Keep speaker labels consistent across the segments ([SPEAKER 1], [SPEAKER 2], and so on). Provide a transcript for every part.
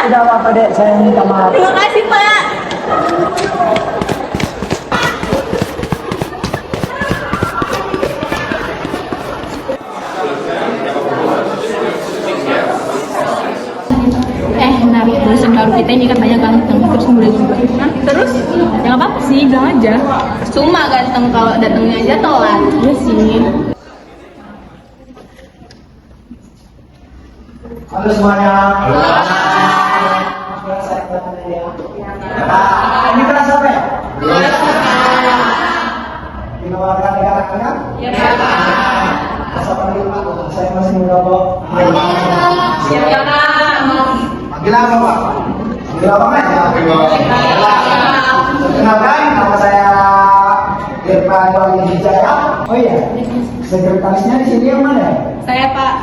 [SPEAKER 1] tidak apa-apa dek, saya minta maaf.
[SPEAKER 2] Terima kasih Pak.
[SPEAKER 3] Nah, dosen baru kita ini katanya ganteng, terus muda juga.
[SPEAKER 2] Nah, terus?
[SPEAKER 3] Ya nggak apa-apa sih, bilang aja.
[SPEAKER 2] Cuma ganteng kalau datangnya aja telat.
[SPEAKER 3] Iya sih.
[SPEAKER 1] Halo semuanya. Halo. Ini kelas apa ya? Dikeluarkan negara-negara?
[SPEAKER 2] Ya.
[SPEAKER 1] Masa panggil Pak, saya masih muda kok.
[SPEAKER 2] Ya Pak.
[SPEAKER 1] Panggil apa Pak? Panggil apa Mas ya? Kenalkan, nama saya Irfan Wali Wijaya. Oh iya, sekretarisnya di sini yang mana?
[SPEAKER 2] Saya Pak.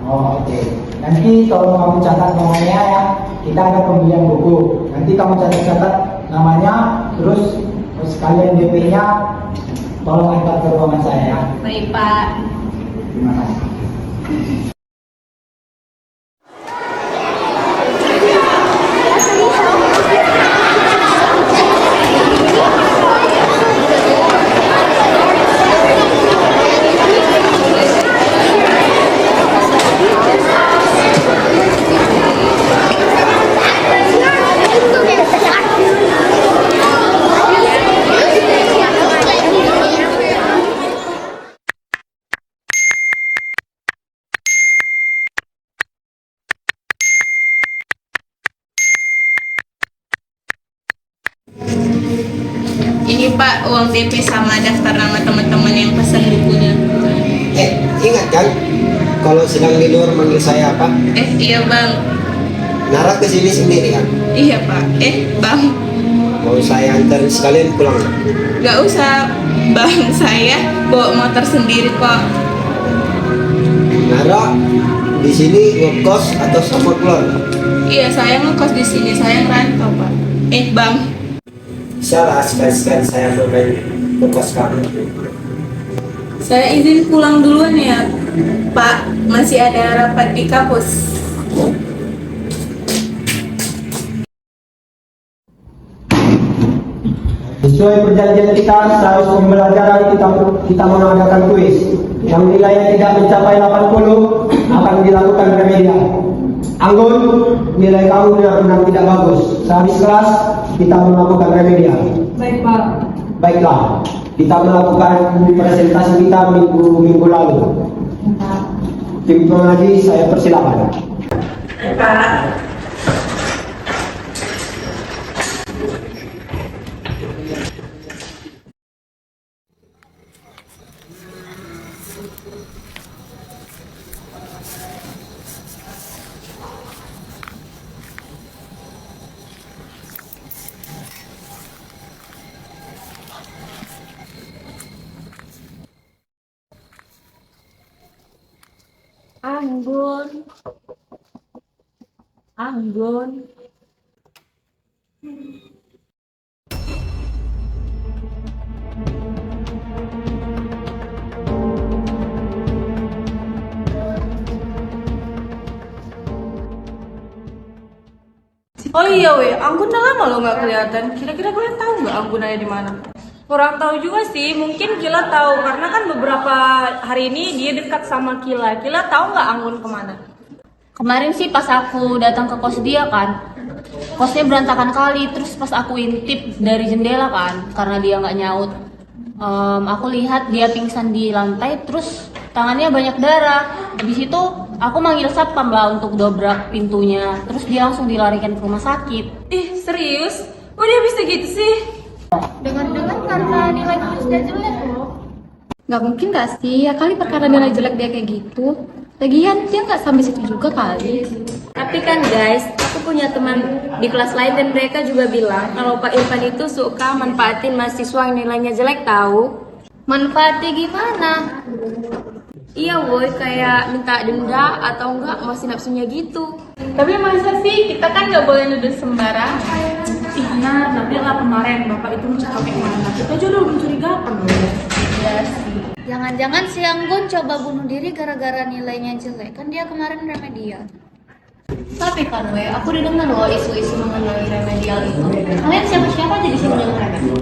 [SPEAKER 1] Oh, oke. Nanti tolong kamu catat namanya ya. Kita ada pembelian buku. Nanti kamu catat namanya, terus sekalian DP-nya tolong antar ke ruangan saya ya.
[SPEAKER 2] Baik Pak.
[SPEAKER 1] Terima kasih.
[SPEAKER 2] Ini Pak uang DP sama daftar nama teman-teman yang pesan bukunya.
[SPEAKER 4] Ingat kan? Kalau sedang di luar manggil saya apa?
[SPEAKER 2] Iya Bang.
[SPEAKER 4] Nara ke sini sendiri kan?
[SPEAKER 2] Iya Pak. Bang.
[SPEAKER 4] Mau saya antar sekalian pulang?
[SPEAKER 2] Gak usah Bang, saya bawa motor sendiri kok.
[SPEAKER 4] Nara di sini ngekos atau sama keluarga?
[SPEAKER 2] Iya saya ngekos di sini, saya ngerantau Pak. Bang.
[SPEAKER 4] Salah sekali-sekali saya mau main ke kos kamu.
[SPEAKER 2] Saya izin pulang duluan ya Pak, masih ada rapat di kampus.
[SPEAKER 1] Sesuai perjanjian kita, seharusnya pembelajaran kita mengadakan kuis. Yang nilainya tidak mencapai 80 akan dilakukan remedial. Anggun, nilai kamu benar-benar tidak bagus. Sehabis kelas, kita melakukan remedial.
[SPEAKER 3] Baik Pak.
[SPEAKER 1] Baiklah, kita melakukan presentasi kita minggu lalu. Tim pengaji, saya persilakan.
[SPEAKER 2] Pak.
[SPEAKER 3] Anggun. Anggun.
[SPEAKER 2] Oh iya Anggun udah lama lo nggak kelihatan. Kira-kira kalian tahu nggak Anggun ada di mana?
[SPEAKER 5] Kurang tahu juga sih, mungkin Kila tahu karena kan beberapa hari ini dia dekat sama Kila. Kila tahu nggak Anggun kemana?
[SPEAKER 3] Kemarin sih pas aku datang ke kos dia kan, kosnya berantakan kali. Terus pas aku intip dari jendela kan, karena dia nggak nyaut, aku lihat dia pingsan di lantai. Terus tangannya banyak darah. Habis itu aku manggil satpam lah untuk dobrak pintunya. Terus dia langsung dilarikan ke rumah sakit.
[SPEAKER 5] Ih serius? Oh dia bisa gitu sih?
[SPEAKER 3] Dengar-dengar karena nilai tulisnya jelek loh.
[SPEAKER 6] Nggak mungkin nggak sih? Ya kali perkara nilai jelek dia kayak gitu. Lagian dia nggak sampai situ juga kali.
[SPEAKER 5] Tapi kan guys, aku punya teman di kelas lain dan mereka juga bilang kalau Pak Irfan itu suka manfaatin mahasiswa yang nilainya jelek tahu.
[SPEAKER 6] Manfaatnya gimana?
[SPEAKER 5] Iya woi, kayak minta denda atau enggak masih nafsunya gitu.
[SPEAKER 2] Tapi masa sih kita kan nggak boleh nuduh sembarangan.
[SPEAKER 3] Ih nah, tapi lah kemarin bapak itu mencakap kemana? Kita aja udah mencurigakan loh.
[SPEAKER 2] Iya sih.
[SPEAKER 6] Jangan-jangan si Anggun coba bunuh diri gara-gara nilainya jelek. Kan dia kemarin remedial.
[SPEAKER 3] Tapi kan aku udah dengar loh isu-isu mengenai remedial itu. Kalian siapa-siapa aja di sini yang remedial?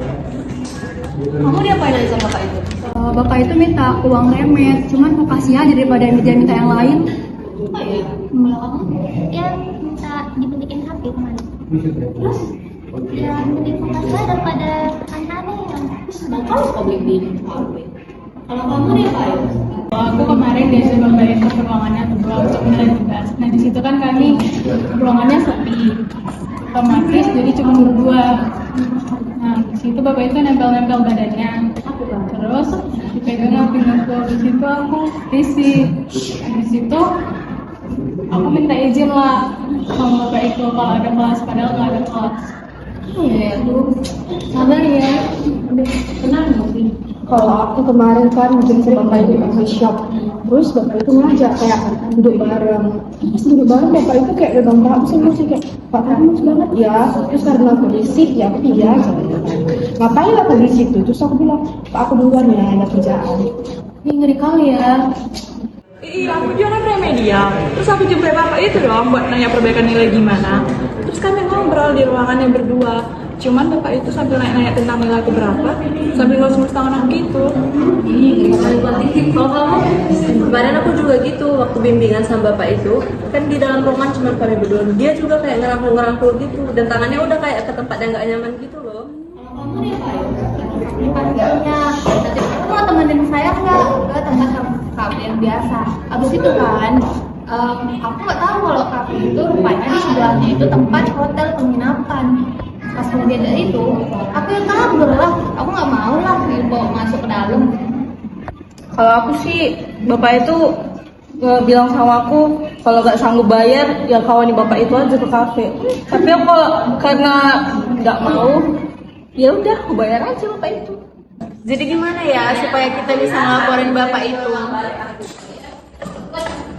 [SPEAKER 3] Kamu diapain aja sama bapak itu?
[SPEAKER 6] Bapak itu minta uang remet, cuman kok kasih aja daripada dia minta yang lain.
[SPEAKER 3] Oh iya, kalau kamu?
[SPEAKER 7] Dia minta dibeliin HP kemarin. Terus ya mending fokus daripada aneh-aneh yang
[SPEAKER 3] Bapak suka beli HP. Kalau kamu diapain?
[SPEAKER 8] Aku kemarin diajak Bapak itu ke ruangannya berdua untuk nilai tugas. Nah di situ kan kami ruangannya sepi, otomatis jadi cuma berdua. Nah di situ Bapak itu nempel-nempel badannya. Terus dipegang pinggangku. Di situ aku risih. Di situ aku minta izin lah sama Bapak itu kalau ada kelas, padahal nggak ada kelas.
[SPEAKER 6] Oh iya, aduh. Sabar ya. Udah tenang sih. Kalau aku kemarin kan jemput bapak itu ke shop, terus bapak itu ngajak kayak duduk bareng. Terus duduk bareng bapak itu kayak udah bangga semua sih kayak Pak kamu banget ya. Terus karena aku berisik ya aku iya. Ngapain aku di situ? Terus aku bilang Pak aku duluan ya ada kerjaan. Ini ngeri kali ya.
[SPEAKER 8] Iya, aku juga kan remedial. Terus aku jemput bapak itu dong buat nanya perbaikan nilai gimana. Terus kami ngobrol di ruangannya berdua. Cuman bapak itu sambil nanya tentang nilai aku berapa, sambil ngulus tangan aku gitu.
[SPEAKER 5] Kalau kamu, kemarin aku juga gitu waktu bimbingan sama bapak itu, kan di dalam ruangan cuma kami berdua. Dia juga kayak ngerangkul-ngerangkul gitu, dan tangannya udah kayak ke tempat yang gak nyaman gitu loh.
[SPEAKER 6] Pastinya, nanti aku mau temenin saya nggak ke tempat kafe yang biasa. Abis itu kan, aku nggak tahu kalau kafe itu rupanya di sebelahnya itu tempat hotel penginapan. Pas kemudian dari itu, aku yang kabur lah. Aku nggak mau lah dibawa masuk ke dalam.
[SPEAKER 9] Kalau aku sih, bapak itu bilang sama aku kalau nggak sanggup bayar ya kawani bapak itu aja ke kafe. Tapi aku kalau karena nggak mau, ya udah aku bayar aja bapak itu.
[SPEAKER 2] Jadi gimana ya supaya kita bisa ngelaporin bapak itu?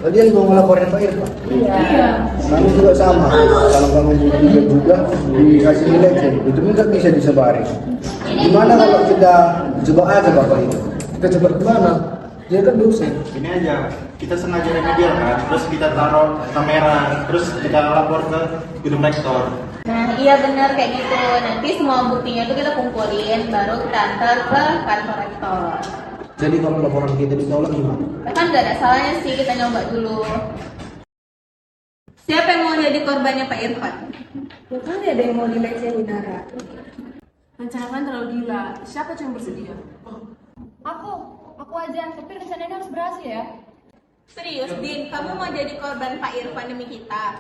[SPEAKER 4] Kalian mau ngelaporin Pak Irfan?
[SPEAKER 8] Iya.
[SPEAKER 4] Kami juga sama. Kalau kamu juga dikasih nilai itu nggak bisa disebarin. Gimana kalau kita coba aja Bapak itu? Kita coba gimana? Dia kan dosen.
[SPEAKER 10] Ini aja, kita sengaja remedial kan, terus kita taruh kamera, terus kita lapor ke gedung rektor.
[SPEAKER 2] Nah iya benar kayak gitu. Nanti semua buktinya tuh kita kumpulin, baru kita antar ke kantor rektor.
[SPEAKER 4] Jadi kalau laporan kita ditolak gimana?
[SPEAKER 2] Kan nggak ada salahnya sih kita nyoba dulu. Siapa yang mau jadi korbannya Pak Irfan?
[SPEAKER 5] Ya kali ada yang mau dilecehin Nara.
[SPEAKER 8] Rencana kan terlalu gila. Siapa yang bersedia?
[SPEAKER 6] Aku aja. Tapi rencananya harus berhasil ya.
[SPEAKER 2] Serius Din, kamu mau jadi korban Pak Irfan demi kita?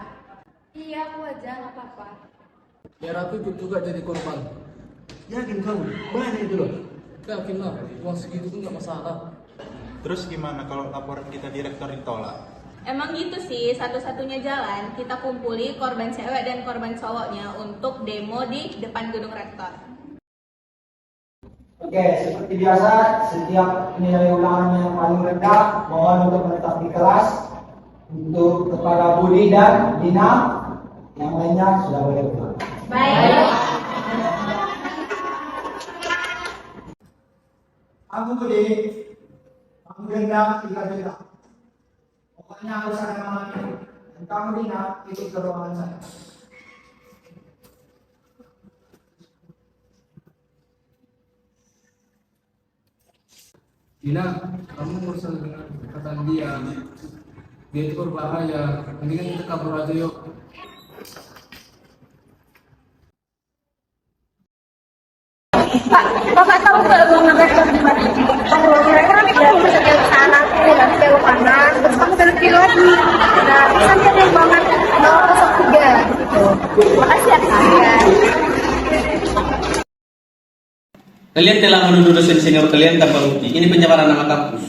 [SPEAKER 6] Iya, aku aja nggak apa-apa.
[SPEAKER 11] Biar aku ikut juga jadi korban.
[SPEAKER 4] Yakin kamu? Banyak itu loh.
[SPEAKER 11] Yakin lah, uang segitu tuh nggak masalah.
[SPEAKER 10] Terus gimana kalau laporan kita di rektor ditolak?
[SPEAKER 2] Emang gitu sih, satu-satunya jalan kita kumpuli korban cewek dan korban cowoknya untuk demo di depan gedung rektor.
[SPEAKER 1] Oke, seperti biasa, setiap nilai ulangan yang paling rendah mohon untuk menetap di kelas. Untuk kepada Budi dan Dina, yang lainnya sudah boleh pulang.
[SPEAKER 2] Baik.
[SPEAKER 1] Aku Budi, aku Dina, 3 juta. Pokoknya harus ada namanya. Dan kamu Dina, ikut ke ruangan saya.
[SPEAKER 11] Dina, kamu urusan dengan perkataan dia. Dia itu berbahaya. Mendingan kita kabur aja yuk.
[SPEAKER 6] Bapak tahu nggak ruangan rektor di mana? Kira-kira nih kamu bisa jalan ke sana, nanti belok kanan, terus kamu belok kiri lagi. Nah, terus nanti ada yang banget 003 gitu. Makasih ya kalian.
[SPEAKER 12] Kalian telah menuduh dosen senior kalian tanpa bukti. Ini pencemaran nama kampus.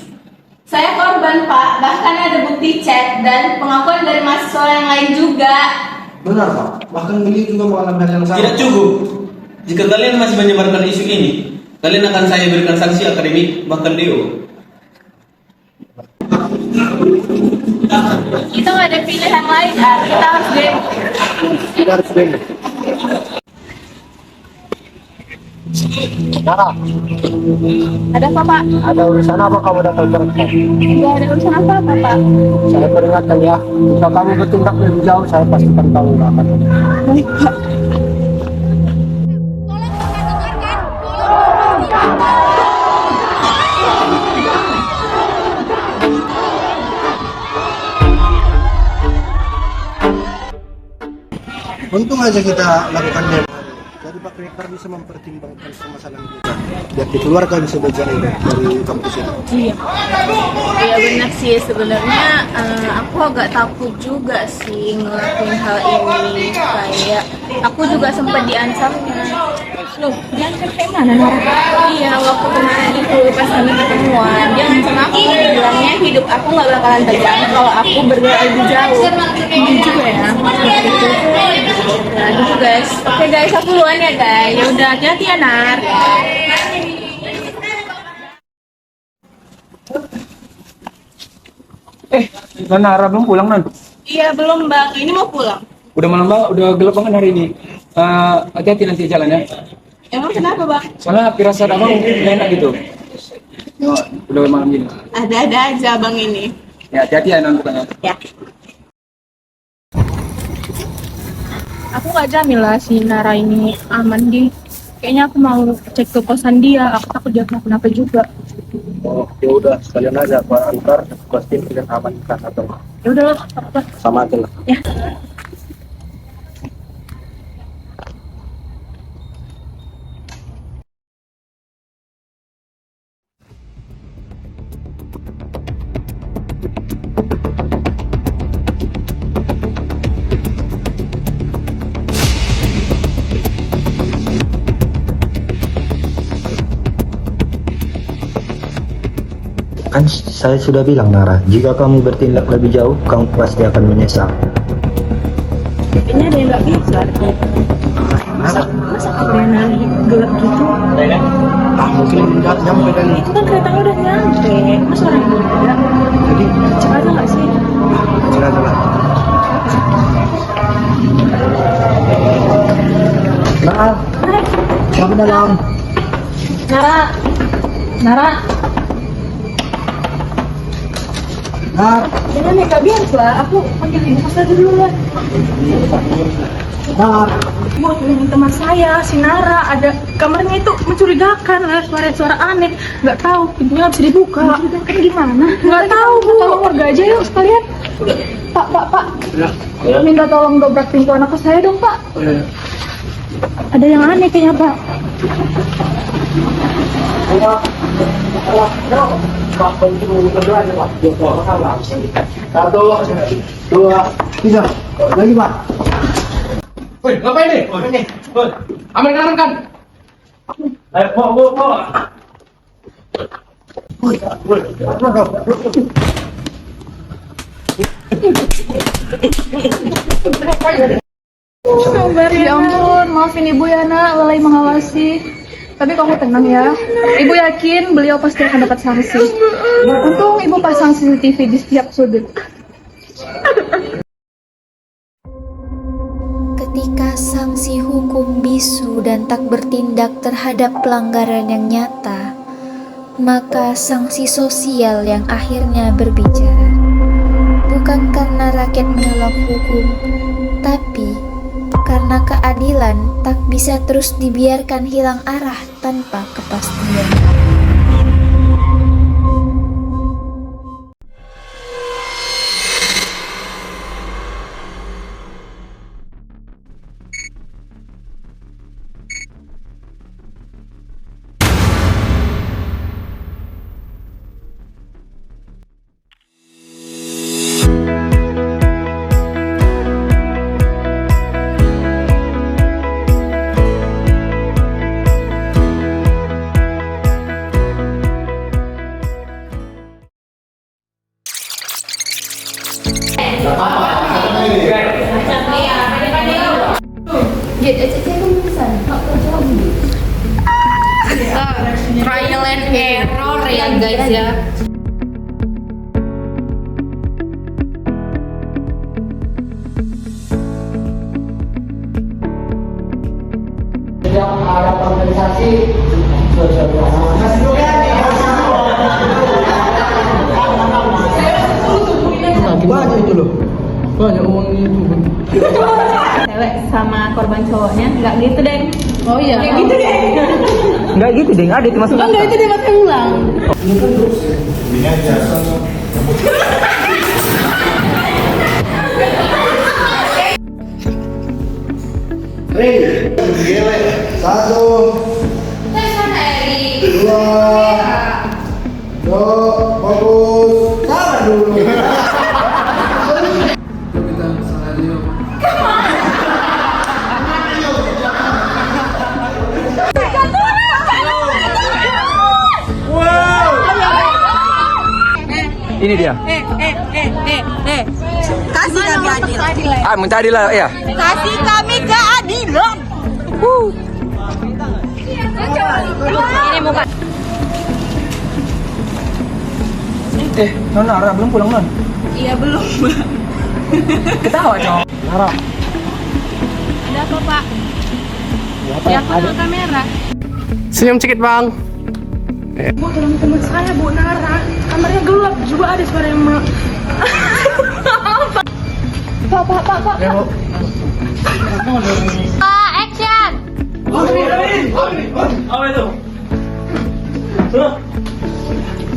[SPEAKER 2] Saya korban Pak, bahkan ada bukti chat dan pengakuan dari mahasiswa yang lain juga.
[SPEAKER 4] Benar Pak. Bahkan beliau juga mengalami hal yang sama.
[SPEAKER 12] Tidak cukup. Jika kalian masih menyebarkan isu ini, kalian akan saya berikan sanksi akademik bahkan DO.
[SPEAKER 2] Kita nggak ada pilihan lain kan, kita harus demo.
[SPEAKER 4] Kita harus demo.
[SPEAKER 1] Nara,
[SPEAKER 6] Ada apa, Pak?
[SPEAKER 1] ada urusan apa kamu datang ke rektor?
[SPEAKER 6] Ya, ada urusan apa, Pak?
[SPEAKER 1] Saya peringatkan ya, jika kamu bertindak lebih jauh, saya pastikan kamu nggak akan.
[SPEAKER 6] Baik, Pak.
[SPEAKER 4] Untung aja kita lakukan demo. Jadi Pak Rektor bisa mempertimbangkan permasalahan kita. Dan dikeluarkan sebagian ini dari kampus ini.
[SPEAKER 2] Iya, iya benar sih sebenarnya aku agak takut juga sih ngelakuin hal ini, kayak aku juga sempat diancamnya.
[SPEAKER 6] Loh, diancam kayak mana, Nara?
[SPEAKER 2] Iya, waktu kemarin itu pas kami ketemuan dia ngancam aku, bilangnya hidup aku nggak bakalan terjaga kalau aku bergerak lebih jauh. Ini juga ya, gitu. Nah gitu guys. Oke guys, aku duluan ya guys. Ya udah, hati-hati ya Nar.
[SPEAKER 1] Nara belum pulang nan?
[SPEAKER 2] Iya belum bang, ini mau pulang.
[SPEAKER 1] Udah malam banget, udah gelap banget hari ini. Hati-hati nanti jalan ya.
[SPEAKER 2] Emang kenapa bang?
[SPEAKER 1] Soalnya firasat abang nggak enak gitu. Udah malam gini.
[SPEAKER 2] Ada-ada aja bang ini.
[SPEAKER 1] Ya hati-hati ya non bukannya.
[SPEAKER 2] Ya.
[SPEAKER 6] Aku nggak jamin lah si Nara ini aman di. Kayaknya aku mau cek ke kosan dia. Aku takut dia kenapa juga.
[SPEAKER 4] Oh, ya udah sekalian aja Pak antar pastiin kita amankan atau
[SPEAKER 6] Ya udahlah, apa?
[SPEAKER 4] sama aja lah.
[SPEAKER 6] Ya.
[SPEAKER 1] Kan saya sudah bilang Nara, jika kamu bertindak lebih jauh, kamu pasti akan menyesal.
[SPEAKER 6] Kayaknya ada yang nggak bisa. Masa kameranya gelap gitu?
[SPEAKER 4] Mungkin nggak nyampe kan.
[SPEAKER 6] Itu kan keretanya udah nyampe. Masa orang yang ada?
[SPEAKER 4] Jadi
[SPEAKER 6] Cepat aja nggak sih?
[SPEAKER 4] kecil aja lah.
[SPEAKER 1] Nara, kamu dalam.
[SPEAKER 6] Nara, Nara,
[SPEAKER 1] Nara,
[SPEAKER 6] jangan ya, Kak, biar lah. Aku panggilin mas aja dulu ya.
[SPEAKER 1] Nara.
[SPEAKER 6] Mau temenin teman saya, si Nara. Ada kamarnya itu mencurigakan, ada suara-suara aneh. Nggak tahu, pintunya nggak bisa dibuka. Mencurigakan gimana? Nggak tahu, Bu. Tolong warga aja yuk sekalian. Pak. Minta tolong dobrak pintu anak saya dong, Pak. Ada yang aneh kayaknya, Pak.
[SPEAKER 1] Satu, dua, tiga. Lagi Pak.
[SPEAKER 11] Woi, ngapain nih? Woi, aman kan? Ayo, mau.
[SPEAKER 6] Sabar ya ampun, maafin Ibu ya nak, lalai mengawasi. Tapi kamu tenang ya, Ibu yakin beliau pasti akan dapat sanksi. Untung Ibu pasang CCTV di setiap sudut.
[SPEAKER 7] Ketika sanksi hukum bisu dan tak bertindak terhadap pelanggaran yang nyata, maka sanksi sosial yang akhirnya berbicara. Bukan karena rakyat menolak hukum, tapi karena keadilan tak bisa terus dibiarkan hilang arah tanpa kepastian.
[SPEAKER 2] Trial and error ya guys ya.
[SPEAKER 1] Setiap ada organisasi
[SPEAKER 5] cowoknya nggak gitu deh.
[SPEAKER 8] Oh iya.
[SPEAKER 5] Kayak gitu deh.
[SPEAKER 1] Enggak gitu deh, enggak ada itu masuk.
[SPEAKER 8] Enggak itu dia pakai ulang.
[SPEAKER 10] Ini aja.
[SPEAKER 4] Ring, satu, dua, fokus, sabar dulu.
[SPEAKER 11] Yuk kita sengaja yuk.
[SPEAKER 1] Ini dia.
[SPEAKER 9] Kasih kami keadilan.
[SPEAKER 1] Ah, minta adil lah ya.
[SPEAKER 9] Kasih kami keadilan. Ini muka.
[SPEAKER 1] Nona, Nara belum pulang, Non.
[SPEAKER 2] Iya belum, Mbak.
[SPEAKER 1] Ketawa, Cok. Nara.
[SPEAKER 2] Ada apa, Pak? Ya, aku mau kamera.
[SPEAKER 13] Senyum sedikit bang.
[SPEAKER 8] Bu, tolong teman saya, Bu Nara. Kamarnya gelap, juga ada suara yang Pak.
[SPEAKER 3] Action.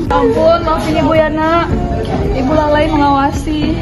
[SPEAKER 8] Ampun, maafin Ibu Yana. Ibu lalai mengawasi.